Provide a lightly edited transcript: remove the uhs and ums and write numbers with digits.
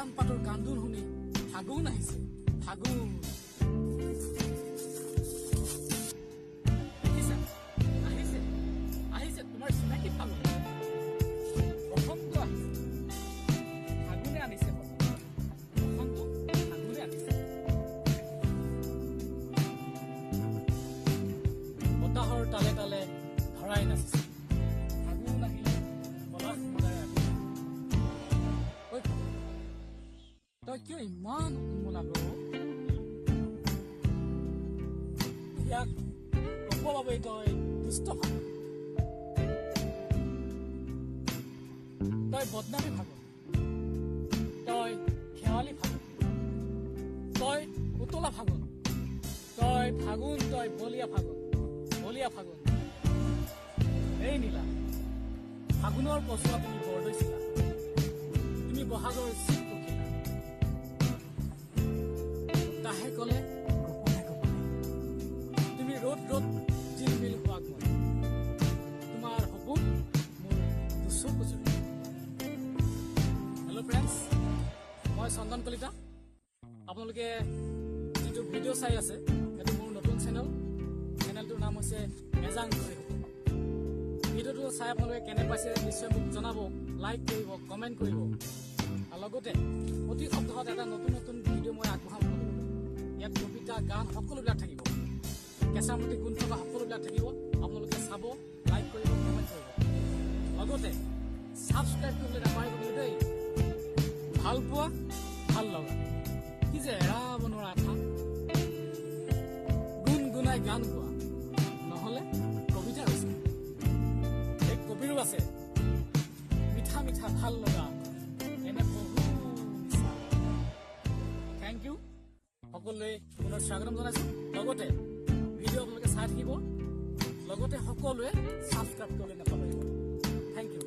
বাগান পাতৰ কান্দোন শুনি ফাগুন আহিছে ফাগুন আহিছে আহিছে তোমাৰ চিনাকি ফাগুন বসন্ত আহিছে ফাগুনে আনিছে বসন্ত ফাগুনে আনিছে বতাহৰ তালে তালে ধৰাই নাচিছে ফাগুন আহিলে পলাশ মলাই তই কিয় ইমান উন্মনা কৰ ইয়াক ক'ব বাবে তই দুষ্ট ফাগুন তই বদনামী ফাগুন তই খেৱালী ফাগুন তই উতলা ফাগুন তই ফাগুন তই বলিয়া ফাগুন বলিয়া ফাগুন এই নীলা ফাগুনৰ পচোৱা তুমি বৰদৈছিলা তুমি বহাগৰ চিট পখিলা তাহে কলে গোপনে গোপনে তুমি ৰ'দ ৰ'দ জিলমিল হোৱাক মই তোমাৰ সপোন মোৰ দুচকু জুৰি হেল্ল' ফ্ৰেণ্ডছ মই চন্দন কলিতা আপোনালোকে যিটো ভিডিঅ' চাই আছে সেইটো মোৰ নতুন চেনেলটোৰ নাম হৈছে মেজাং ধৰি ভিডিঅ'টো চাই আপোনালোকে কেনে পাইছে নিশ্চয় মোক জনাব লাইক কৰিব কমেণ্ট কৰিব আৰু লগতে প্ৰতি সপ্তাহত এটা নতুন নতুন ভিডিঅ' মই আগবঢ়াম ইয়াত কবিতা গান সকলোবিলাক থাকিব কেঁচামতি গুণ থকা সকলোবিলাক থাকিব আপোনালোকে চাব লাইক কৰিব কমেণ্ট কৰিব লগতে ছাবস্ক্ৰাইব কৰিবলৈ নাপাহৰিব কিন্তু দেই ভাল পোৱা ভাল লগা কি যে এৰাব নোৱাৰা আঠা গুণগুণাই গান গোৱা নহ'লে কবিতা আছে এক কবিৰো আছে মিঠা মিঠা ভাল লগা এনে বহু থেংক ইউ সকলোৱে পুনৰ স্বাগতম জনাইছো লগতে ভিডিঅ' আপোনালোকে চাই থাকিব লগতে সকলোৱে ছাবস্ক্ৰাইব কৰিবলৈ নাপাহৰিব থেংক ইউ